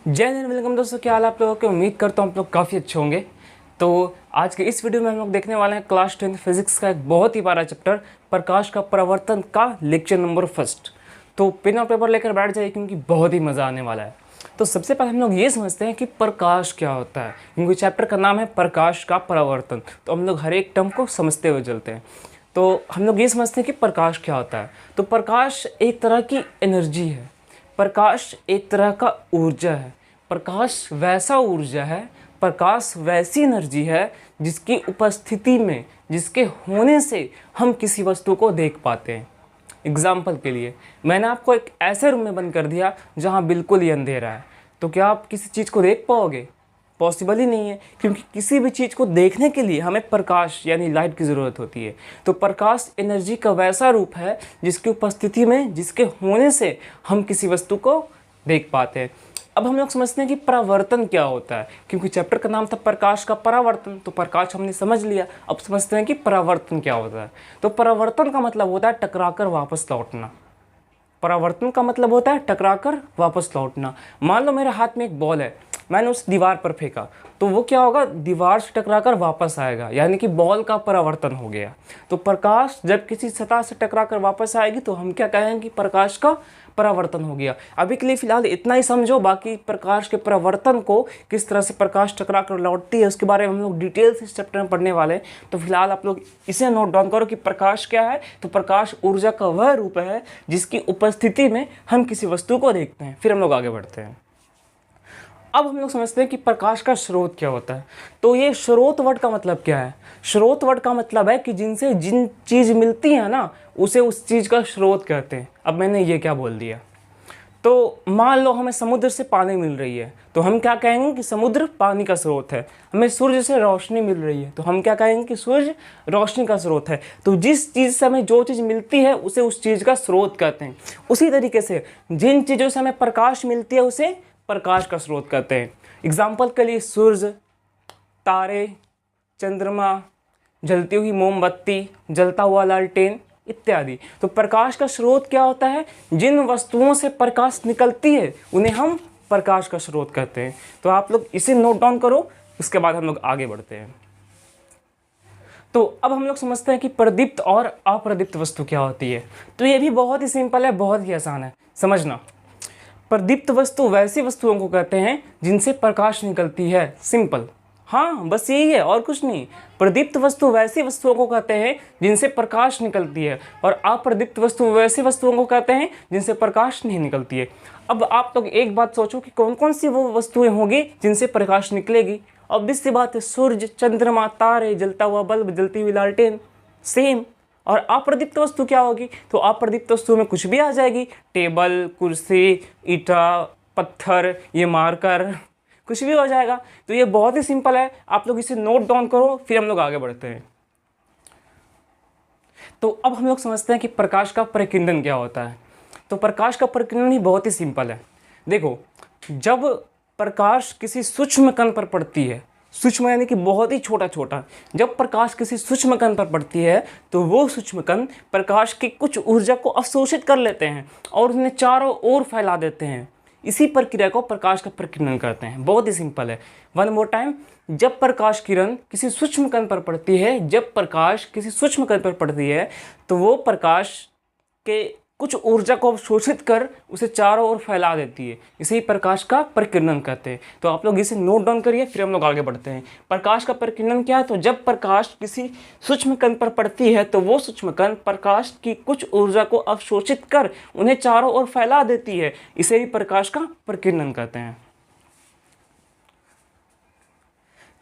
जय हिंद, वेलकम दोस्तों। क्या हाल है आप लोगों के? उम्मीद करता हूँ आप लोग काफ़ी अच्छे होंगे। तो आज के इस वीडियो में हम लोग देखने वाले हैं क्लास 10 फिजिक्स का एक बहुत ही प्यारा चैप्टर प्रकाश का परावर्तन का लेक्चर नंबर फर्स्ट। तो पेन और पेपर लेकर बैठ जाइए क्योंकि बहुत ही मज़ा आने वाला है। तो सबसे पहले हम लोग ये समझते हैं कि प्रकाश क्या होता है, क्योंकि चैप्टर का नाम है प्रकाश का परावर्तन। तो हम लोग हर एक टर्म को समझते हुए चलते हैं। तो हम लोग ये समझते हैं कि प्रकाश क्या होता है। तो प्रकाश एक तरह की एनर्जी है, प्रकाश एक तरह का ऊर्जा है, प्रकाश वैसा ऊर्जा है, प्रकाश वैसी एनर्जी है जिसकी उपस्थिति में, जिसके होने से हम किसी वस्तु को देख पाते हैं। एग्जाम्पल के लिए मैंने आपको एक ऐसे रूम में बंद कर दिया जहाँ बिल्कुल ही अंधेरा है, तो क्या आप किसी चीज़ को देख पाओगे? पॉसिबल ही नहीं है, क्योंकि किसी भी चीज़ को देखने के लिए हमें प्रकाश यानी लाइट की ज़रूरत होती है। तो प्रकाश एनर्जी का वैसा रूप है जिसकी उपस्थिति में, जिसके होने से हम किसी वस्तु को देख पाते हैं। अब हम लोग समझते हैं कि परावर्तन क्या होता है, क्योंकि चैप्टर का नाम था प्रकाश का परावर्तन। तो प्रकाश हमने समझ लिया, अब समझते हैं कि परावर्तन क्या होता है। तो परावर्तन का मतलब होता है टकराकर वापस लौटना। परावर्तन का मतलब होता है टकराकर वापस लौटना। मान लो मेरे हाथ में एक बॉल है, मैंने उस दीवार पर फेंका, तो वो क्या होगा? दीवार से टकराकर वापस आएगा, यानी कि बॉल का परावर्तन हो गया। तो प्रकाश जब किसी सतह से टकराकर वापस आएगी तो हम क्या कहेंगे कि प्रकाश का परावर्तन हो गया। अभी के लिए फिलहाल इतना ही समझो, बाकी प्रकाश के परावर्तन को, किस तरह से प्रकाश टकराकर लौटती है, उसके बारे में हम लोग डिटेल से इस चैप्टर में पढ़ने वाले हैं। तो फिलहाल आप लोग इसे नोट डाउन करो कि प्रकाश क्या है। तो प्रकाश ऊर्जा का वह रूप है जिसकी उपस्थिति में हम किसी वस्तु को देखते हैं। फिर हम लोग आगे बढ़ते हैं। अब हम लोग समझते हैं कि प्रकाश का स्रोत क्या होता है। तो ये स्रोत वर्ड का मतलब क्या है? स्रोत वर्ड का मतलब है कि जिनसे जिन चीज़ मिलती है ना, उसे उस चीज़ का स्रोत कहते हैं। अब मैंने ये क्या बोल दिया? तो मान लो हमें समुद्र से पानी मिल रही है, तो हम क्या कहेंगे कि समुद्र पानी का स्रोत है। हमें सूर्य से रोशनी मिल रही है, तो हम क्या कहेंगे कि सूर्य रोशनी का स्रोत है। तो जिस चीज़ से हमें जो चीज़ मिलती है उसे उस चीज़ का स्रोत कहते हैं। उसी तरीके से जिन चीज़ों से हमें प्रकाश मिलती है उसे प्रकाश का स्रोत कहते हैं। एग्जाम्पल के लिए सूर्य, तारे, चंद्रमा, जलती हुई मोमबत्ती, जलता हुआ लालटेन इत्यादि। तो प्रकाश का स्रोत क्या होता है? जिन वस्तुओं से प्रकाश निकलती है उन्हें हम प्रकाश का स्रोत कहते हैं। तो आप लोग इसे नोट डाउन करो, उसके बाद हम लोग आगे बढ़ते हैं। तो अब हम लोग समझते हैं कि प्रदीप्त और अप्रदीप्त वस्तु क्या होती है। तो ये भी बहुत ही सिंपल है, बहुत ही आसान है समझना। प्रदीप्त वस्तु वैसी वस्तुओं को कहते हैं जिनसे प्रकाश निकलती है। सिंपल, हाँ बस यही है और कुछ नहीं। प्रदीप्त वस्तु वैसी वस्तुओं को कहते हैं जिनसे प्रकाश निकलती है, और अप्रदीप्त वस्तु वैसी वस्तुओं को कहते हैं जिनसे प्रकाश नहीं निकलती है। अब आप लोग एक बात सोचो कि कौन कौन सी वो वस्तुएं होंगी जिनसे प्रकाश निकलेगी। ऑब्वियस सी बात है, सूर्य, चंद्रमा, तारे, जलता हुआ बल्ब, जलती हुई लालटेन। सेम। और अप्रदीप्त वस्तु क्या होगी? तो अप्रदीप्त वस्तु में कुछ भी आ जाएगी। टेबल, कुर्सी, ईटा, पत्थर, ये मार्कर, कुछ भी हो जाएगा। तो ये बहुत ही सिंपल है, आप लोग इसे नोट डाउन करो, फिर हम लोग आगे बढ़ते हैं। तो अब हम लोग समझते हैं कि प्रकाश का परिकिंडन क्या होता है। तो प्रकाश का परिकिंडन ही बहुत ही सिंपल है। देखो, जब प्रकाश किसी सूक्ष्म कण पर पड़ती है, सूक्ष्म यानी कि बहुत ही छोटा छोटा, जब प्रकाश किसी सूक्ष्म कण पर पड़ती है तो वो सूक्ष्म कण प्रकाश की कुछ ऊर्जा को अवशोषित कर लेते हैं और उन्हें चारों ओर फैला देते हैं। इसी प्रक्रिया को प्रकाश का परिकिंडन कहते हैं। बहुत ही सिंपल है। वन मोर टाइम, जब प्रकाश किरण किसी सूक्ष्म कण पर पड़ती है, जब प्रकाश किसी सूक्ष्म कण पर पड़ती है तो वो प्रकाश के कुछ ऊर्जा को अवशोषित कर उसे चारों ओर फैला देती है। इसे ही प्रकाश का परिकिरणन कहते हैं। तो आप लोग इसे नोट डाउन करिए, फिर हम लोग आगे बढ़ते हैं। प्रकाश का परिकिरणन क्या है? तो जब प्रकाश किसी सूक्ष्म कण पर पड़ती है तो वो सूक्ष्म कण प्रकाश की कुछ ऊर्जा को अवशोषित कर उन्हें चारों ओर फैला देती है। इसे ही प्रकाश का परिकिरणन कहते हैं।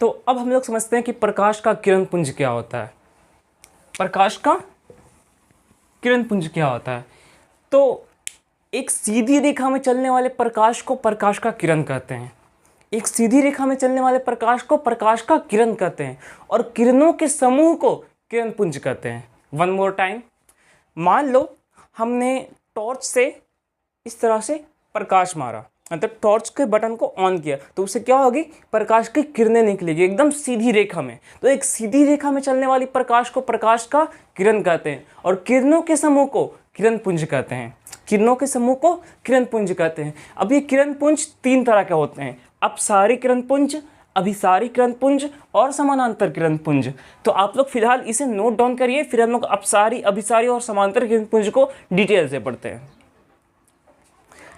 तो अब हम लोग समझते हैं कि प्रकाश का किरण पुंज क्या होता है। प्रकाश का किरण पुंज क्या होता है? तो एक सीधी रेखा में चलने वाले प्रकाश को प्रकाश का किरण कहते हैं। एक सीधी रेखा में चलने वाले प्रकाश को प्रकाश का किरण कहते हैं, और किरणों के समूह को किरण पुंज कहते हैं। वन मोर टाइम, मान लो हमने टॉर्च से इस तरह से प्रकाश मारा, मतलब टॉर्च के बटन को ऑन किया तो उससे क्या होगी, प्रकाश की किरणें निकलेगी एकदम सीधी रेखा में। तो एक सीधी रेखा में चलने वाली प्रकाश को प्रकाश का किरण कहते हैं, और किरणों के समूह को किरण पुंज कहते हैं। किरणों के समूह को किरण पुंज कहते हैं। अब ये किरण पुंज 3 तरह के होते हैं, अपसारी किरण पुंज, अभिसारी किरण पुंज और समानांतर किरण पुंज। तो आप लोग फिलहाल इसे नोट डाउन करिए, फिर हम लोग अपसारी, अभिसारी और समानांतर किरण पुंज को डिटेल से पढ़ते हैं।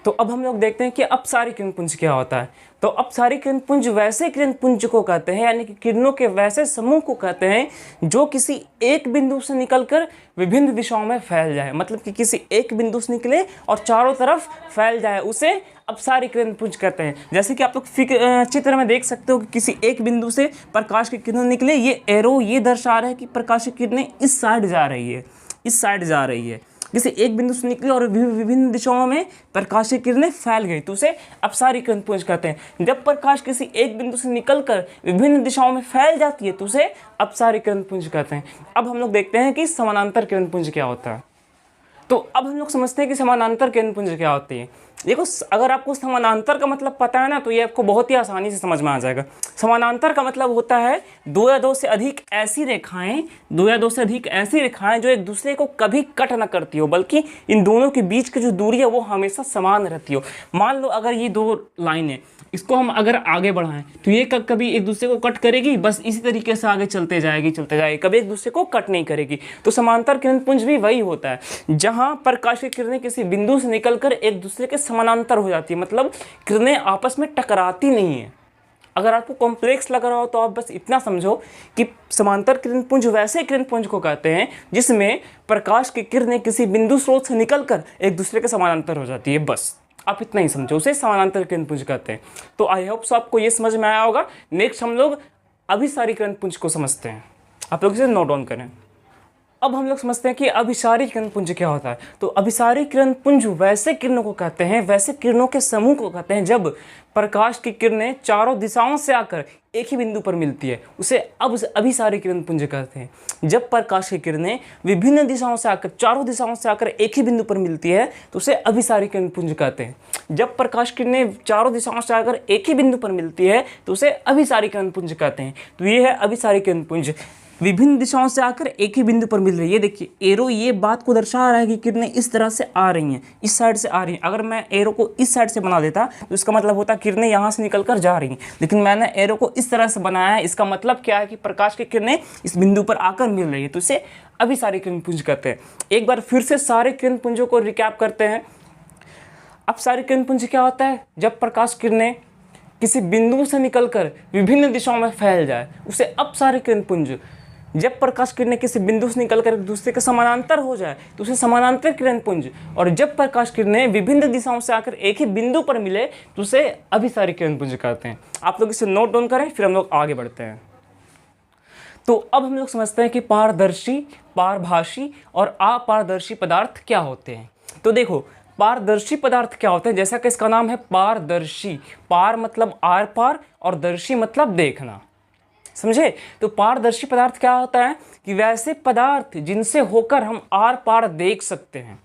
तो अब हम लोग देखते हैं कि अपसारी किरण पुंज क्या होता है। तो अपसारी किरण पुंज वैसे किरण पुंज को कहते हैं, यानी कि किरणों के वैसे समूह को कहते हैं जो किसी एक बिंदु से निकलकर विभिन्न दिशाओं में फैल जाए। मतलब कि किसी एक बिंदु से निकले और चारों तरफ फैल जाए, उसे अपसारी किरण पुंज कहते हैं। जैसे कि आप लोग चित्र में देख सकते हो कि किसी एक बिंदु से प्रकाश की किरण निकले, ये एरो ये दर्शा रहा है कि प्रकाश की किरणें इस साइड जा रही है, इस साइड जा रही है। किसी एक बिंदु से निकली और विभिन्न दिशाओं में प्रकाश की किरणें फैल गई तो उसे अपसारी किरण पुंज कहते हैं। जब प्रकाश किसी एक बिंदु से निकलकर विभिन्न दिशाओं में फैल जाती है तो उसे अपसारी किरण पुंज कहते हैं। अब हम लोग देखते हैं कि समानांतर किरण पुंज क्या होता है। तो अब हम लोग समझते हैं कि समानांतर किरण पुंज क्या होती है। देखो, अगर आपको समानांतर का मतलब पता है ना तो ये आपको बहुत ही आसानी से समझ में आ जाएगा। समानांतर का मतलब होता है दो या दो से अधिक ऐसी रेखाएं, जो एक दूसरे को कभी कट न करती हो, बल्कि इन दोनों के बीच की जो दूरी है वो हमेशा समान रहती हो। मान लो अगर ये 2 लाइनें, इसको हम अगर आगे बढ़ाएं तो ये कभी एक दूसरे को कट करेगी, बस इसी तरीके से आगे चलते जाएगी, कभी एक दूसरे को कट नहीं करेगी। तो समांतर किरण पुंज भी वही होता है, जहां प्रकाश की किरणें किसी बिंदु से निकलकर एक दूसरे के समानांतर हो जाती है, मतलब किरणें आपस में टकराती नहीं है। अगर आपको कॉम्प्लेक्स लग रहा हो तो आप बस इतना समझो कि समांतर किरण पुंज वैसे किरण पुंज को कहते हैं जिसमें प्रकाश की किरणें किसी बिंदु स्रोत से निकलकर एक दूसरे के समानांतर हो जाती है। बस आप इतना ही समझो, उसे समानांतर किरण पुंज कहते हैं। तो आई होप सो आपको ये समझ में आया होगा। नेक्स्ट हम लोग अभिसारी किरण पुंज को समझते हैं। आप लोग इसे नोट डाउन करें। अब हम लोग समझते हैं कि अभिसारी किरण पुंज क्या होता है। तो अभिसारी किरण पुंज वैसे किरणों को कहते हैं, वैसे किरणों के समूह को कहते हैं जब प्रकाश की किरणें चारों दिशाओं से आकर एक ही बिंदु पर मिलती है, उसे अभिसारी किरण पुंज कहते हैं। जब प्रकाश की किरणें विभिन्न दिशाओं से आकर, चारों दिशाओं से आकर एक ही बिंदु पर मिलती है तो उसे अभिसारी किरण पुंज कहते हैं। जब प्रकाश की किरणें चारों दिशाओं से आकर एक ही बिंदु पर मिलती है तो उसे अभिसारी किरण पुंज कहते हैं। तो ये है अभिसारी किरण पुंज, विभिन्न दिशाओं से आकर एक ही बिंदु पर मिल रही है। ये देखिए एरो ये बात को दर्शा रहा है कि किरणें इस तरह से आ रही हैं, इस साइड से आ रही हैं। अगर मैं एरो को इस साइड से बना देता तो इसका मतलब होता किरणें यहाँ से निकलकर जा रही हैं, लेकिन मैंने एरो को इस तरह से बनाया है। इसका मतलब क्या है कि प्रकाश की किरणें इस बिंदु पर आकर मिल रही है, तो इसे अभिसारी किरण पुंज कहते हैं। एक बार फिर से सारे किरण पुंजों को रिकैप करते हैं। अपसारी किरण पुंज क्या होता है? जब प्रकाश किरणें किसी बिंदु से निकलकर विभिन्न दिशाओं में फैल जाए उसे अपसारी किरण पुंज। जब प्रकाश किरणें किसी बिंदु से निकलकर एक दूसरे के समानांतर हो जाए तो उसे समानांतर किरण पुंज। और जब प्रकाश किरणें विभिन्न दिशाओं से आकर एक ही बिंदु पर मिले तो उसे अभिसारी किरण पुंज कहते हैं। आप लोग इसे नोट डाउन करें, फिर हम लोग आगे बढ़ते हैं। तो अब हम लोग समझते हैं कि पारदर्शी, पारभासी और अपारदर्शी पदार्थ क्या होते हैं। तो देखो, पारदर्शी पदार्थ क्या होते हैं? जैसा कि इसका नाम है पारदर्शी। पार मतलब आर पार और दर्शी मतलब देखना, समझे? तो पारदर्शी पदार्थ क्या होता है कि वैसे पदार्थ जिनसे होकर हम आर पार देख सकते हैं,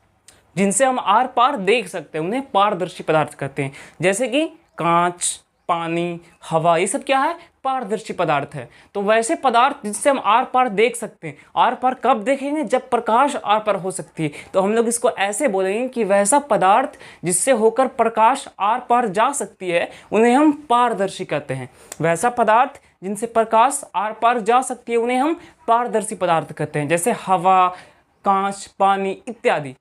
उन्हें पारदर्शी पदार्थ कहते हैं। जैसे कि कांच, पानी, हवा, ये सब क्या है? पारदर्शी पदार्थ है। तो वैसे पदार्थ जिससे हम आर पार देख सकते हैं। आर पार कब देखेंगे? जब प्रकाश आर पार हो सकती है। तो हम लोग इसको ऐसे बोलेंगे कि वैसा पदार्थ जिससे होकर प्रकाश आर पार जा सकती है उन्हें हम पारदर्शी कहते हैं। वैसा पदार्थ जिनसे प्रकाश आर पार जा सकती है उन्हें हम पारदर्शी पदार्थ कहते हैं, जैसे हवा, कांच, पानी इत्यादि।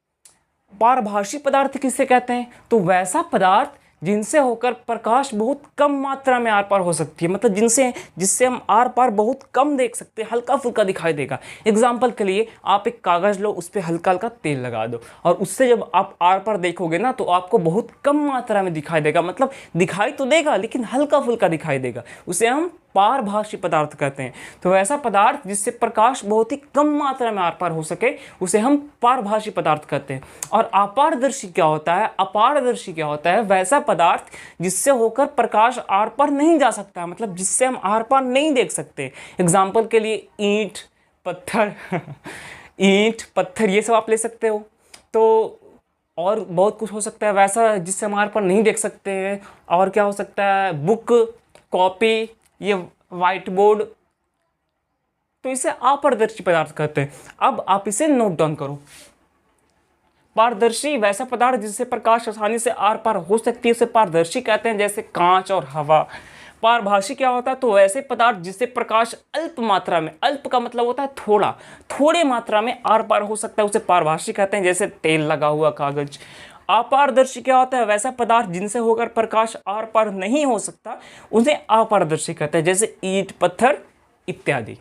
पारभासी पदार्थ किसे कहते हैं? तो वैसा पदार्थ जिनसे होकर प्रकाश बहुत कम मात्रा में आर पार हो सकती है, मतलब जिससे हम आर पार बहुत कम देख सकते हैं, हल्का फुल्का दिखाई देगा। एग्जाम्पल के लिए आप एक कागज़ लो, उस पर हल्का हल्का तेल लगा दो और उससे जब आप आर पार देखोगे ना तो आपको बहुत कम मात्रा में दिखाई देगा, मतलब दिखाई तो देगा लेकिन हल्का फुल्का दिखाई देगा। उसे हम पारभासी पदार्थ कहते हैं। तो ऐसा पदार्थ जिससे प्रकाश बहुत ही कम मात्रा में आर पार हो सके उसे हम पारभासी पदार्थ कहते हैं। और अपारदर्शी क्या होता है? अपारदर्शी क्या होता है? वैसा पदार्थ जिससे होकर प्रकाश आर पार नहीं जा सकता, मतलब जिससे हम आर पार नहीं देख सकते। एग्जाम्पल के लिए ईंट, पत्थर ईंट, पत्थर ये सब आप ले सकते हो। तो और बहुत कुछ हो सकता है वैसा जिससे हम आर पार नहीं देख सकते हैं। और क्या हो सकता है, बुक, कॉपी, ये वाइट बोर्ड, तो इसे अपारदर्शी पदार्थ कहते हैं। अब आप इसे नोट डाउन करो। पारदर्शी वैसा पदार्थ जिससे प्रकाश आसानी से आर पार हो सकती है उसे पारदर्शी कहते हैं, जैसे कांच और हवा। पारभासी क्या होता है, तो वैसे पदार्थ जिससे प्रकाश अल्प मात्रा में, अल्प का मतलब होता है थोड़ा, थोड़े मात्रा में आर पार हो सकता है उसे पारभासी कहते हैं, जैसे तेल लगा हुआ कागज। अपारदर्शी क्या होता है, वैसा पदार्थ जिनसे होकर प्रकाश आर पार नहीं हो सकता उसे अपारदर्शी कहते हैं, जैसे ईंट, पत्थर इत्यादि।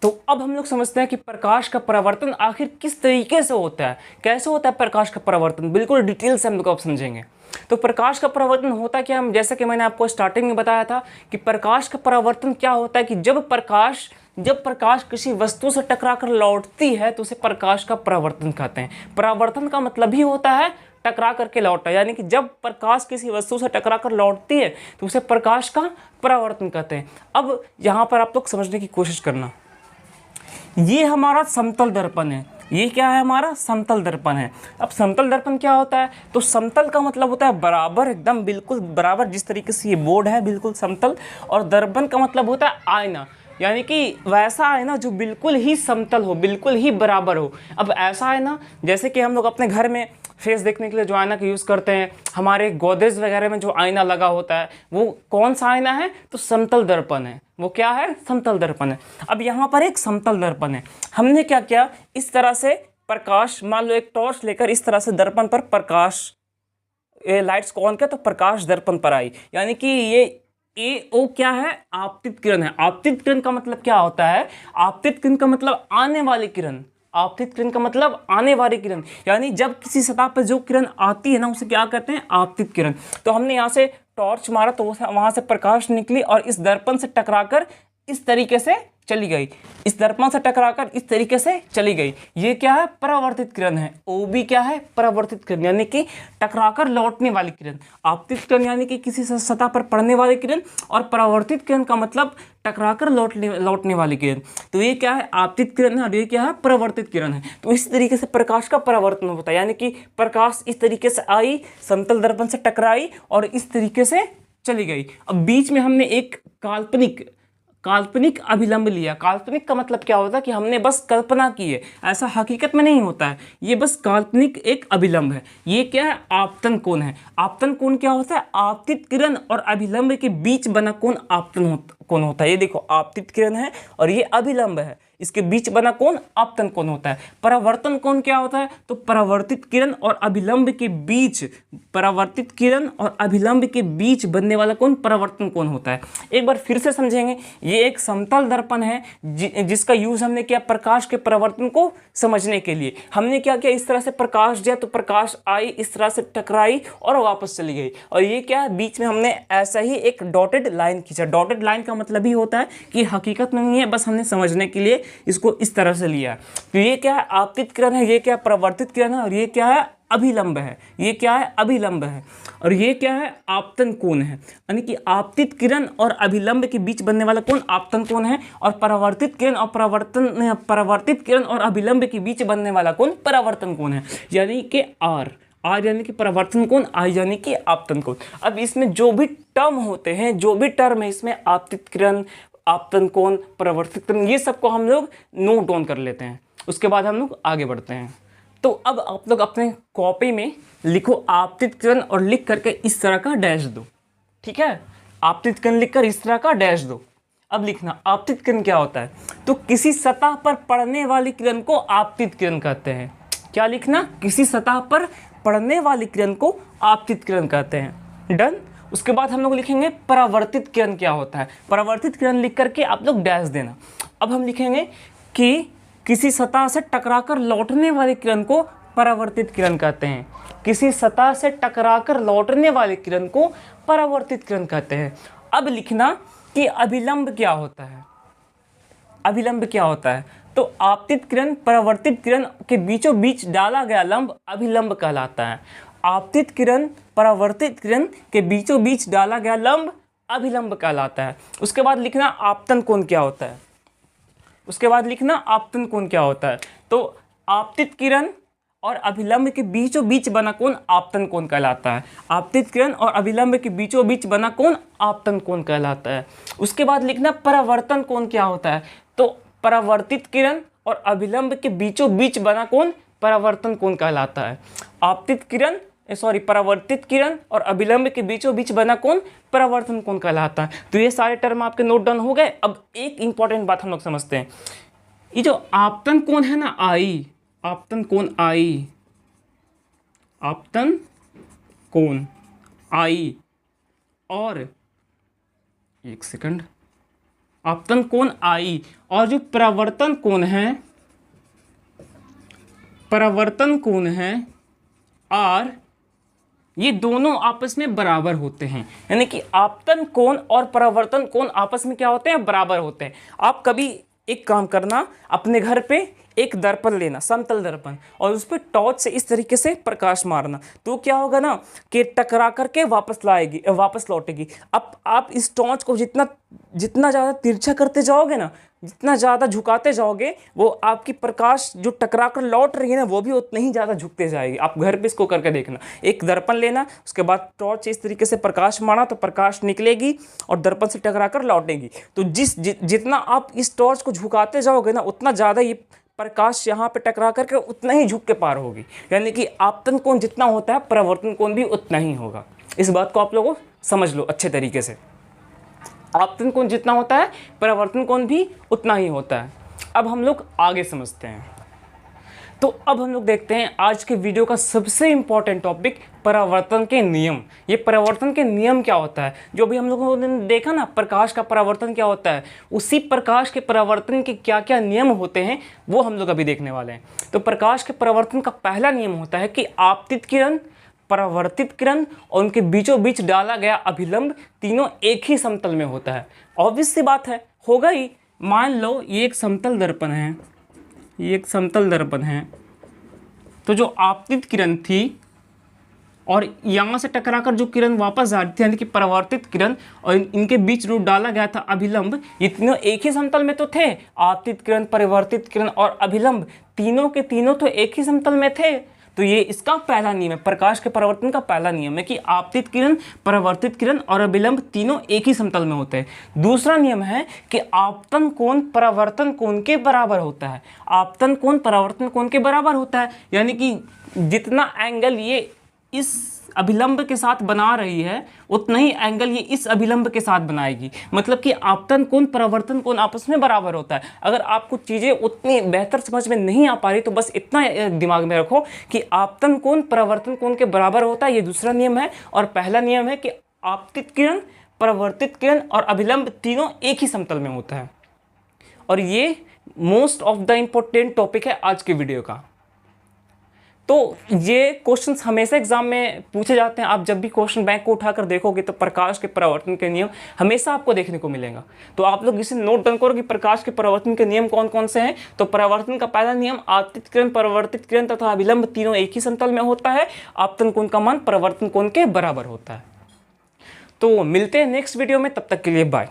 तो अब हम लोग समझते हैं कि प्रकाश का परावर्तन आखिर किस तरीके से होता है, कैसे होता है प्रकाश का परावर्तन, बिल्कुल डिटेल से हम लोग अब समझेंगे। तो प्रकाश का परावर्तन होता क्या है, जैसे कि मैंने आपको स्टार्टिंग में बताया था कि प्रकाश का परावर्तन क्या होता है कि जब प्रकाश किसी वस्तु से टकराकर लौटती है तो उसे प्रकाश का परावर्तन कहते हैं। परावर्तन का मतलब ही होता है टकरा करके लौटना, यानी कि जब प्रकाश किसी वस्तु से टकराकर लौटती है तो उसे प्रकाश का परावर्तन कहते हैं। अब यहाँ पर आप लोग समझने की कोशिश करना, ये हमारा समतल दर्पण है। ये क्या है, हमारा समतल दर्पण है। अब समतल दर्पण क्या होता है, तो समतल का मतलब होता है बराबर, एकदम बिल्कुल बराबर, जिस तरीके से ये बोर्ड है बिल्कुल समतल। और दर्पण का मतलब होता है आईना, यानी कि वैसा आईना जो बिल्कुल ही समतल हो, बिल्कुल ही बराबर हो। अब ऐसा आईना जैसे कि हम लोग अपने घर में फेस देखने के लिए जो आईना का यूज़ करते हैं, हमारे गोदरेज वगैरह में जो आईना लगा होता है वो कौन सा आईना है, तो समतल दर्पण है। वो क्या है, समतल दर्पण है। अब यहाँ पर एक समतल दर्पण है, हमने क्या किया, इस तरह से प्रकाश, मान लो एक टॉर्च लेकर इस तरह से दर्पण पर प्रकाश, ये लाइट्स को ऑन किया तो प्रकाश दर्पण पर आई, यानी कि ये ओ क्या है, आपतित किरण है। आपतित किरण का मतलब क्या होता है, आपतित किरण का मतलब आने वाली किरण। आपतित किरण का मतलब आने वाली किरण, यानी जब किसी सतह पर जो किरण आती है ना उसे क्या कहते हैं, आपतित किरण। तो हमने यहाँ से टॉर्च मारा तो वहां से प्रकाश निकली और इस दर्पण से टकराकर इस तरीके से चली गई, इस दर्पण से टकराकर इस तरीके से चली गई। ये क्या है, परावर्तित किरण है। ओ बी क्या है, परावर्तित किरण, यानी कि टकराकर लौटने वाली किरण। आपतित किरण यानी कि किसी सतह पर पड़ने वाली किरण, और परावर्तित किरण का मतलब टकराकर लौटने वाली किरण। तो ये क्या है, आपतित किरण है और ये क्या है, परावर्तित किरण है। तो इस तरीके से प्रकाश का परावर्तन होता है, यानी कि प्रकाश इस तरीके से आई, समतल दर्पण से टकराई और इस तरीके से चली गई। अब बीच में हमने एक काल्पनिक अभिलंब लिया। काल्पनिक का मतलब क्या होता है कि हमने बस कल्पना की है, ऐसा हकीकत में नहीं होता है, ये बस काल्पनिक एक अभिलंब है। ये क्या है, आपतन कोण है। आपतन कोण क्या होता है, आपतित किरण और अभिलंब के बीच बना कोण आपतन कोण होता है। ये देखो, आपतित किरण है और ये अभिलंब है, इसके बीच बना कोण आपतन कोण होता है। परावर्तन कोण क्या होता है, तो परावर्तित किरण और अभिलंब के बीच, परावर्तित किरण और अभिलंब के बीच बनने वाला कोण परावर्तन कोण होता है। एक बार फिर से समझेंगे, ये एक समतल दर्पण है जिसका यूज हमने किया प्रकाश के परावर्तन को समझने के लिए। हमने क्या किया, इस तरह से प्रकाश दिया तो प्रकाश आई, इस तरह से टकराई और वापस चली गई। और ये क्या है, बीच में हमने ऐसा ही एक डॉटेड लाइन खींचा। डॉटेड लाइन का मतलब ही होता है कि हकीकत में नहीं है, बस हमने समझने के लिए इसको इस तरह से लिया। तो ये क्या है, आपतित किरण है, ये क्या है, परावर्तित किरण है, और ये क्या है, अभिलंब है। ये क्या है, अभिलंब है। और ये क्या है, आपतन कोण है, यानी कि आपतित किरण और अभिलंब के बीच बनने वाला कोण आपतन कोण है, और परावर्तित किरण और परावर्तित किरण और अभिलंब के बीच बनने वाला कोण परावर्तन कोण है, यानी कि आर यानी कि परावर्तन कोण, आई यानी कि आपतन कोण। अब इसमें जो भी टर्म होते हैं, जो भी टर्म है इसमें, आपतित किरण, आपतन कोण, परावर्तित किरण, ये सबको हम लोग नोट डाउन कर लेते हैं, उसके बाद हम लोग आगे बढ़ते हैं। तो अब आप लोग अपने कॉपी में लिखो आपतित किरण और लिख करके इस तरह का डैश दो, ठीक है। आपतित किरण लिखकर इस तरह का डैश दो। अब लिखना, आपतित किरण क्या होता है, तो किसी सतह पर पड़ने वाली किरण को आपतित किरण कहते हैं। क्या लिखना, किसी सतह पर पड़ने वाली किरण को आपतित किरण कहते हैं। डन। उसके बाद हम लोग लिखेंगे परावर्तित किरण क्या होता है। परावर्तित किरण लिख करके आप लोग डैश देना। अब हम लिखेंगे कि किसी सतह से टकराकर लौटने वाली किरण को परावर्तित किरण कहते हैं। किसी सतह से टकराकर लौटने वाली किरण को परावर्तित किरण कहते हैं। अब लिखना कि अभिलंब क्या होता है। अभिलंब क्या होता है, तो आपतित किरण परावर्तित किरण के बीचों बीच डाला गया लंब अभिलंब कहलाता है। आपतित किरण परावर्तित किरण के बीचों बीच डाला गया लंब अभिलंब कहलाता है। उसके बाद लिखना आपतन कोण क्या होता है। उसके बाद लिखना आपतन कोण क्या होता है, तो आपतित किरण और अभिलंब के बीचों बीच बना कोण आपतन कोण कहलाता है। आपतित किरण और अभिलंब के बीचों बीच बना कोण आपतन कोण कहलाता है। उसके बाद लिखना परावर्तन कोण क्या होता है। तो परावर्तित किरण और अभिलंब के बीचों बीच बना कोण परावर्तन कोण कहलाता है। परावर्तित किरण और अभिलंब के बीचों बीच बना कोण परावर्तन कोण कहलाता है। तो ये सारे टर्म आपके नोट डाउन हो गए। अब एक इंपॉर्टेंट बात हम लोग समझते हैं। ये जो आपतन कोण है ना, आपतन कोण आई और एक सेकंड, आपतन कोण आई और जो परावर्तन कोण है आर, ये दोनों आपस में बराबर होते हैं। यानी कि आपतन कोण और परावर्तन कोण आपस में क्या होते हैं, बराबर होते हैं। आप कभी एक काम करना, अपने घर पे एक दर्पण लेना, समतल दर्पण, और उस पर टॉर्च से इस तरीके से प्रकाश मारना, तो क्या होगा ना कि टकरा करके वापस लौटेगी। अब आप इस टॉर्च को जितना ज़्यादा तिरछा करते जाओगे ना, जितना ज़्यादा झुकाते जाओगे, वो आपकी प्रकाश जो टकरा कर लौट रही है ना, वो भी उतना ही ज़्यादा झुकते जाएगी। आप घर पे इसको करके देखना। एक दर्पण लेना, उसके बाद टॉर्च इस तरीके से प्रकाश मारना, तो प्रकाश निकलेगी और दर्पण से टकरा कर लौटेगी। तो जितना आप इस टॉर्च को झुकाते जाओगे ना, उतना ज़्यादा ये प्रकाश यहाँ पे टकरा करके उतना ही झुक के पार होगी। यानी कि आपतन कोण जितना होता है, परावर्तन कोण भी उतना ही होगा। इस बात को आप लोगों समझ लो अच्छे तरीके से। आपतन कोण जितना होता है, परावर्तन कोण भी उतना ही होता है। अब हम लोग आगे समझते हैं। तो अब हम लोग देखते हैं आज के वीडियो का सबसे इंपॉर्टेंट टॉपिक, परावर्तन के नियम। ये परावर्तन के नियम क्या होता है, जो भी हम लोगों ने देखा ना, प्रकाश का परावर्तन क्या होता है, उसी प्रकाश के परावर्तन के क्या क्या नियम होते हैं, वो हम लोग अभी देखने वाले हैं। तो प्रकाश के परावर्तन का पहला नियम होता है कि आपतित किरण, परावर्तित किरण और उनके बीचों बीच डाला गया अभिलंब तीनों एक ही समतल में होता है। ऑब्वियस सी बात है, होगा ही। मान लो ये एक समतल दर्पण है, तो जो आपतित किरण थी और यहाँ से टकराकर जो किरण वापस आ रही थी, यानी कि परावर्तित किरण, और इनके बीच जो डाला गया था अभिलंब, ये तीनों एक ही समतल में तो थे। आपतित किरण, परावर्तित किरण और अभिलंब तीनों के तीनों तो एक ही समतल में थे। तो ये इसका पहला नियम है, प्रकाश के परावर्तन का पहला नियम है कि आपतित किरण, परावर्तित किरण और अभिलंब तीनों एक ही समतल में होते हैं। दूसरा नियम है कि आपतन कोण परावर्तन कोण के बराबर होता है। आपतन कोण परावर्तन कोण के बराबर होता है, यानी कि जितना एंगल ये इस अभिलंब के साथ बना रही है, उतना ही एंगल ये इस अभिलंब के साथ बनाएगी। मतलब कि आपतन कोण परावर्तन कोण आपस में बराबर होता है। अगर आपको चीज़ें उतनी बेहतर समझ में नहीं आ पा रही, तो बस इतना दिमाग में रखो कि आपतन कोण परावर्तन कोण के बराबर होता है, ये दूसरा नियम है। और पहला नियम है कि आपतित किरण, परावर्तित किरण और अभिलंब तीनों एक ही समतल में होता है। और ये most of the important topic है आज के वीडियो का। तो ये क्वेश्चंस हमेशा एग्जाम में पूछे जाते हैं। आप जब भी क्वेश्चन बैंक को उठाकर देखोगे, तो प्रकाश के परावर्तन के नियम हमेशा आपको देखने को मिलेगा। तो आप लोग इसे नोट डाउन करो कि प्रकाश के परावर्तन के नियम कौन कौन से हैं। तो परावर्तन का पहला नियम, आपतित किरण, परावर्तित किरण तथा अभिलंब तीनों एक ही समतल में होता है। आपतन कोण का मान परावर्तन कोण के बराबर होता है। तो मिलते हैं नेक्स्ट वीडियो में, तब तक के लिए बाय।